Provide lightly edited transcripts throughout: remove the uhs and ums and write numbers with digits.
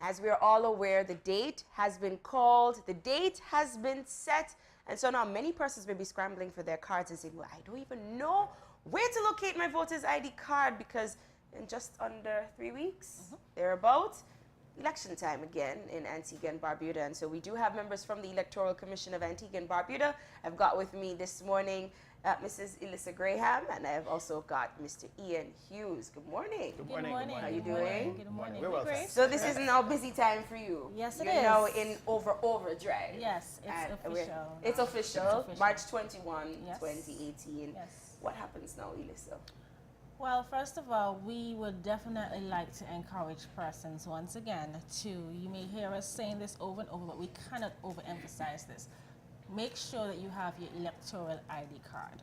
As we are all aware, the date has been called, the date has been set, and so now many persons may be scrambling for their cards and saying, well, I don't even know where to locate my voter's ID card, because in just under 3 weeks, thereabouts, election time again in Antigua and Barbuda. And so we do have members from the Electoral Commission of Antigua and Barbuda. I've got with me this morning Mrs. Elisa Graham, and I've also got Mr. Ian Hughes. Good morning. Good morning. Good morning. How are you doing? Good morning. So this is now busy time for you. Yes, it You're is. now in overdrive. Yes, it's official. It's official. March 21, Yes. 2018. Yes. What happens now, Elisa? Well, first of all, we would definitely like to encourage persons once again to, you may hear us saying this over and over, but we cannot overemphasize this. Make sure that you have your electoral ID card.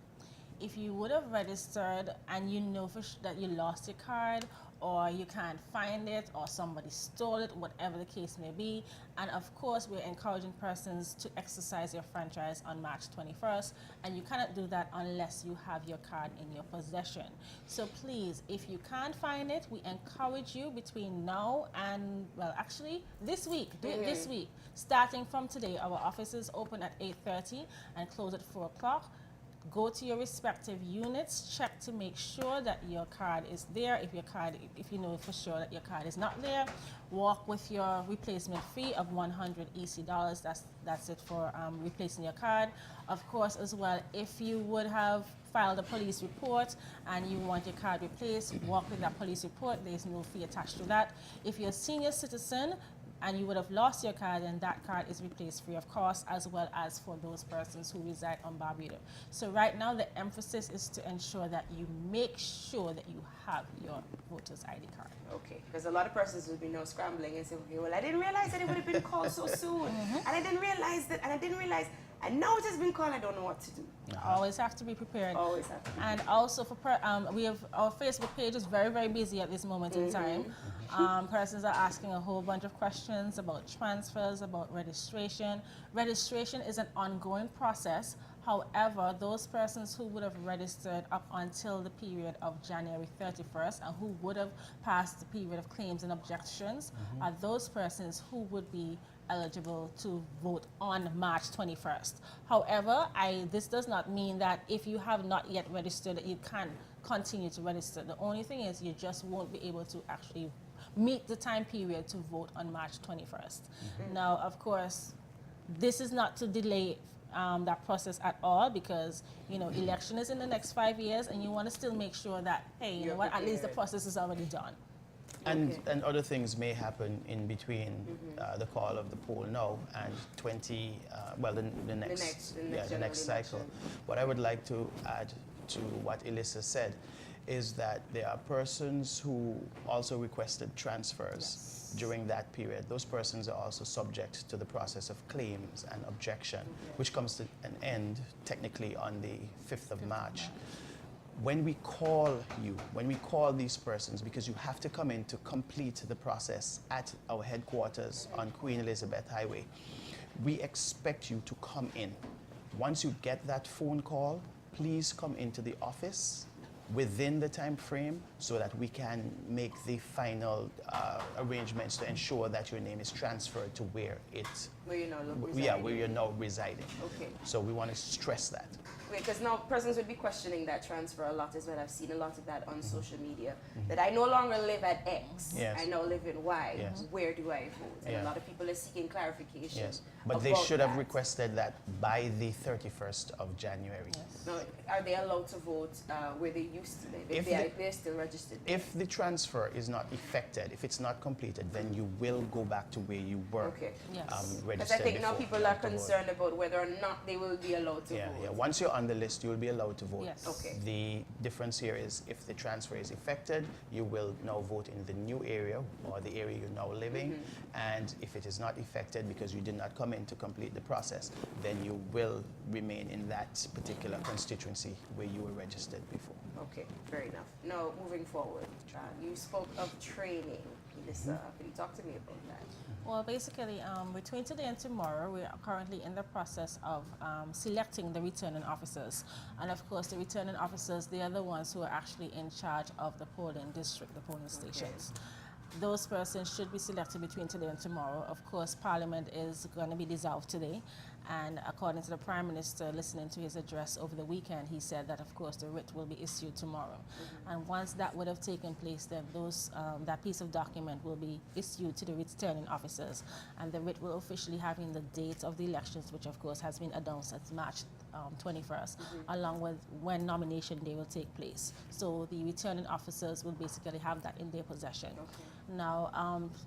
If you would have registered and you know that you lost your card, or you can't find it, or somebody stole it, whatever the case may be, and of course we're encouraging persons to exercise your franchise on March 21st, and you cannot do that unless you have your card in your possession. So please, if you can't find it, we encourage you between now and, well, actually this week, do it this week. Starting from today, our offices open at 8:30 and close at 4 o'clock. Go to your respective units, check to make sure that your card is there. If you know for sure that your card is not there, walk with your replacement fee of $100 EC. That's it for replacing your card. Of course, as well, if you would have filed a police report and you want your card replaced, walk with that police report. There's no fee attached to that. If you're a senior citizen and you would have lost your card, and that card is replaced free of cost, as well as for those persons who reside on Barbuda. So right now the emphasis is to ensure that you make sure that you have your voter's ID card. Okay, because a lot of persons will be now scrambling and say, okay, well, I didn't realize that it would have been called so soon, and I didn't realize that, and now it has been called, I don't know what to do. Always have to be prepared. Always have to be And also for we have our Facebook page is very, very busy at this moment in time. Persons are asking a whole bunch of questions about transfers, about registration. Registration is an ongoing process. However, those persons who would have registered up until the period of January 31st and who would have passed the period of claims and objections are those persons who would be eligible to vote on March 21st. However, this does not mean that if you have not yet registered that you can continue to register. The only thing is you just won't be able to actually meet the time period to vote on March 21st. Now, of course, this is not to delay that process at all, because election is in the next 5 years, and you want to still make sure that, hey, you know what, at least the process is already done. And other things may happen in between the call of the poll now and the next cycle. What I would like to add to what Elisa said is that there are persons who also requested transfers during that period. Those persons are also subject to the process of claims and objection, which comes to an end technically on the 5th of March. When we call these persons, because you have to come in to complete the process at our headquarters on Queen Elizabeth Highway, we expect you to come in. Once you get that phone call, please come into the office within the time frame so that we can make the final arrangements to ensure that your name is transferred to where you're now residing. Okay. So we want to stress that. Because now persons would be questioning that transfer a lot as well. I've seen a lot of that on social media, that I no longer live at X, I now live in Y. Where do I vote? And a lot of people are seeking clarification. Yes, but they should have requested that by the 31st of January. Now, are they allowed to vote where they used to live, if they're still registered there? If the transfer is not effected, if it's not completed, then you will go back to where you were registered. Because I think now people are concerned about whether or not they will be allowed to vote. Yeah. Once you're on the list, you will be allowed to vote. Yes. Okay. The difference here is if the transfer is effected, you will now vote in the new area or the area you're now living. And if it is not effected because you did not come in to complete the process, then you will remain in that particular constituency where you were registered before. Okay, fair enough. Now, moving forward, you spoke of training. Elisa, can you talk to me about that? Well, basically, between today and tomorrow, we are currently in the process of selecting the returning officers. And of course, the returning officers, they are the ones who are actually in charge of the polling district, the polling stations. those persons should be selected between today and tomorrow. Of course, Parliament is going to be dissolved today, and according to the Prime Minister, listening to his address over the weekend, he said that, of course, the writ will be issued tomorrow. And once that would have taken place, then that piece of document will be issued to the returning officers, and the writ will officially have in the date of the elections, which, of course, has been announced as March 21st, along with when nomination day will take place. So the returning officers will basically have that in their possession. Now,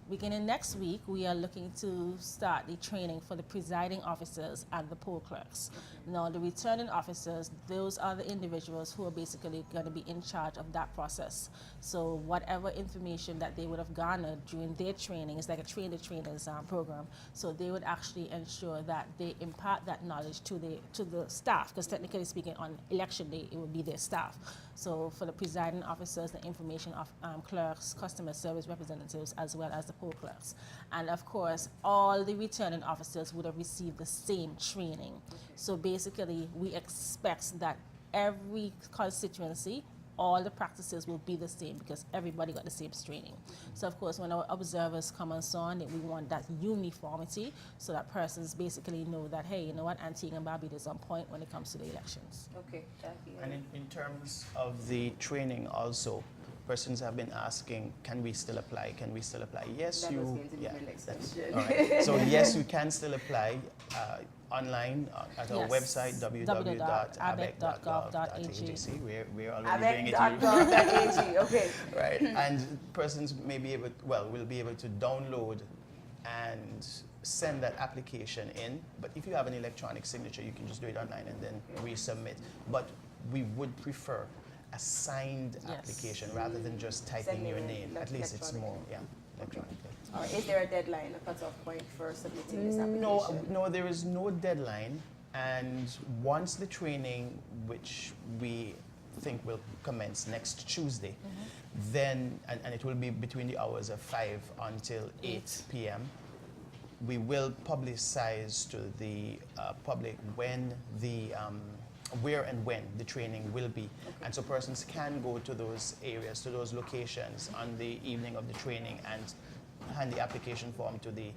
beginning next week, we are looking to start the training for the presiding officers and the poll clerks. Now, the returning officers, those are the individuals who are basically going to be in charge of that process. So whatever information that they would have garnered during their training, it's like a train-the-trainers program, so they would actually ensure that they impart that knowledge to the staff, because technically speaking, on election day, it would be their staff. So for the presiding officers, the information of clerks, customer service representatives, as well as the poll clerks. And of course, all the returning officers would have received the same training. So basically, we expect that every constituency, all the practices will be the same because everybody got the same training. So of course, when our observers come and so on, we want that uniformity so that persons basically know that, hey, you know what, Antigua and Barbuda is on point when it comes to the elections. Okay. And in terms of the training also, persons have been asking, can we still apply? Can we still apply? Yes, that you. Was going to be Yeah, my next that's question. all right. So yes, you can still apply online at our Yes. website www.abec.gov.ag. We're already doing it. abec.gov.ag. Okay. Right, and persons may be able, will be able to download and send that application in. But if you have an electronic signature, you can just do it online and then resubmit. But we would prefer a signed application rather than just typing your name. At least it's more, electronically. All right. Is there a deadline, a cutoff point for submitting this application? No, there is no deadline. And once the training, which we think will commence next Tuesday, then, and it will be between the hours of 5 until 8 p.m., we will publicize to the public when the where and when the training will be. And so persons can go to those areas, to those locations on the evening of the training and hand the application form to the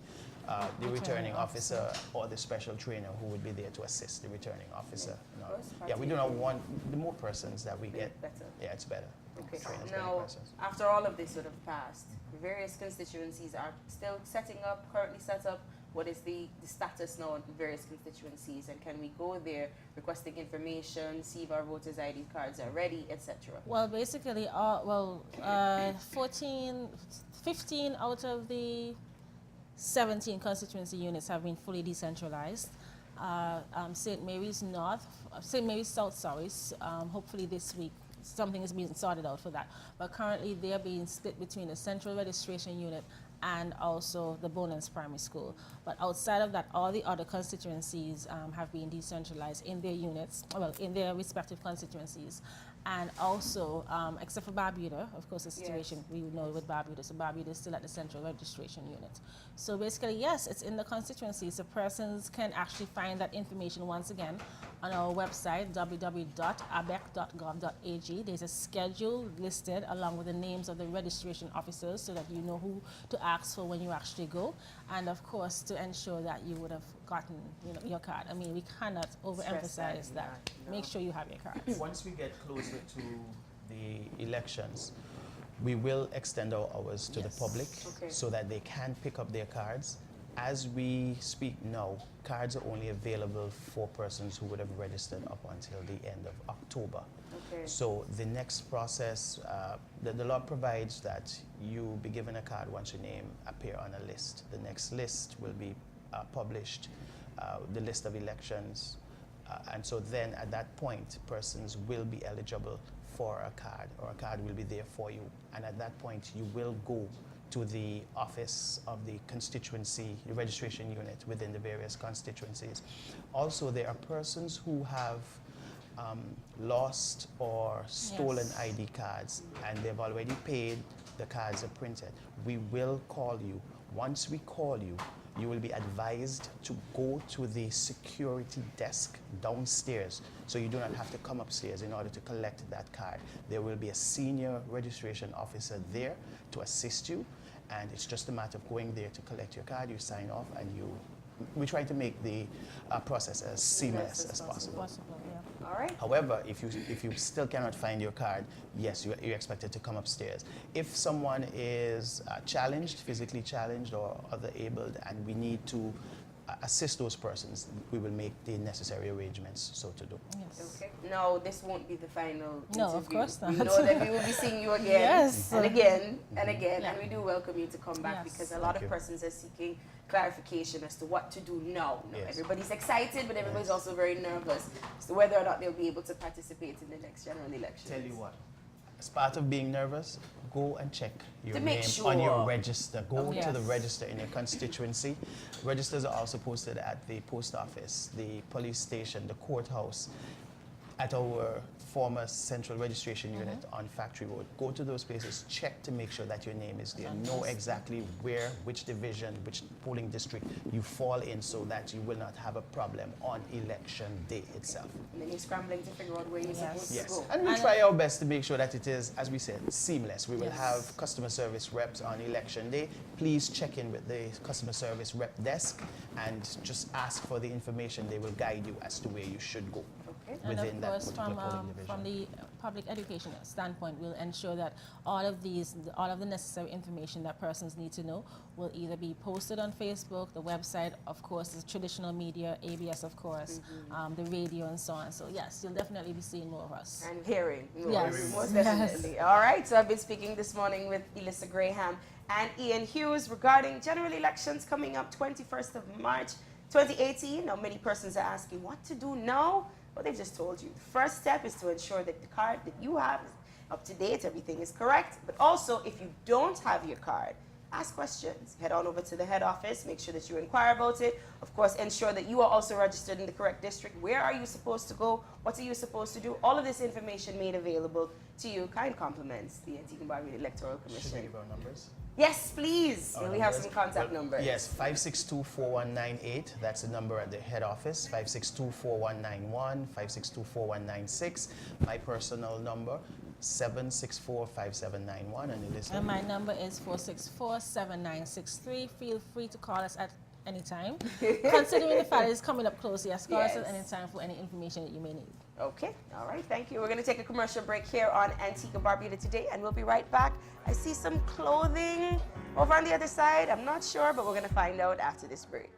returning officer or the special trainer who would be there to assist the returning officer. Yeah, we do not want, the more persons that we get, yeah, it's better. Okay. Now, after all of this sort of passed, various constituencies are still setting up, currently set up. What is the status now in various constituencies, and can we go there requesting information, see if our voters' ID cards are ready, etc.? Well, basically, 15 out of the 17 constituency units have been fully decentralized. St. Mary's South, sorry, hopefully this week something is being sorted out for that. But currently they're being split between the central registration unit and also the Bonans Primary School. But outside of that, all the other constituencies have been decentralized in their units, in their respective constituencies. And also, except for Barbuda, of course, the situation we know with Barbuda. So Barbuda is still at the central registration unit. So basically, yes, it's in the constituency. So persons can actually find that information once again on our website, www.abec.gov.ag. There's a schedule listed along with the names of the registration officers so that you know who to ask for when you actually go. And of course, to ensure that you would have gotten your card. I mean, we cannot overemphasize that. No. Make sure you have your card. Once we get closer to the elections, we will extend our hours to the public so that they can pick up their cards. As we speak now, cards are only available for persons who would have registered up until the end of October. So the next process, the law provides that you be given a card once your name appear on a list. The next list will be published, the list of elections, and so then at that point, persons will be eligible for a card, or a card will be there for you. And at that point, you will go to the office of the constituency, the registration unit within the various constituencies. Also, there are persons who have lost or stolen ID cards, and they've already paid, the cards are printed. We will call you. Once we call you, you will be advised to go to the security desk downstairs, so you do not have to come upstairs in order to collect that card. There will be a senior registration officer there to assist you, and it's just a matter of going there to collect your card, you sign off, and we try to make the process as seamless as possible. All right. However, if you still cannot find your card, yes, you're expected to come upstairs. If someone is challenged, physically challenged or other abled, and we need to assist those persons, we will make the necessary arrangements so to do. Yes. Okay. No, this won't be the final interview. No, of course not. We know that we will be seeing you again Yes. and again and again, Yeah. and we do welcome you to come back Yes. because a lot Thank of you. persons are seeking clarification as to what to do now. Yes. Everybody's excited, but everybody's Yes. also very nervous as to whether or not they'll be able to participate in the next general election. Tell you what, as part of being nervous, go and check your To make name on your sure. register. Go Yes. to the register in your constituency. Registers are also posted at the post office, the police station, the courthouse, at our former central registration unit on Factory Road. Go to those places, check to make sure that your name is there. Know exactly where, which division, which polling district you fall in so that you will not have a problem on election day itself. And then you're scrambling to figure out where you're supposed to Yes, go. and we try our best to make sure that it is, as we said, seamless. We will Yes. have customer service reps on election day. Please check in with the customer service rep desk and just ask for the information. They will guide you as to where you should go. Okay. And within of that course, particular polling division. from the public education standpoint, we'll ensure that all of the necessary information that persons need to know will either be posted on Facebook, the website, of course, the traditional media, ABS, of course, the radio, and so on. So yes, you'll definitely be seeing more of us. And hearing. Yes. Most Yes. definitely. All right. So I've been speaking this morning with Elisa Graham and Ian Hughes regarding general elections coming up 21st of March 2018. Now, many persons are asking what to do now. Well, they've just told you. The first step is to ensure that the card that you have is up to date, everything is correct. But also, if you don't have your card, ask questions. Head on over to the head office, make sure that you inquire about it. Of course, ensure that you are also registered in the correct district. Where are you supposed to go? What are you supposed to do? All of this information made available to you. Kind compliments the Antigua Barbuda Electoral Should we Commission. give our numbers? Yes, please. Our We have numbers? some contact numbers. Yes, 562-4198. That's the number at the head office. 562-4191, 562-4196. My personal number, 764-5791. And Elisa? And my number is 464-7963. Feel free to call us at any time. Considering the fact it's coming up close, yes, call us at Yes. any time for any information that you may need. Okay, all right, thank you. We're going to take a commercial break here on Antigua Barbuda today, and we'll be right back. I see some clothing over on the other side. I'm not sure, but we're going to find out after this break.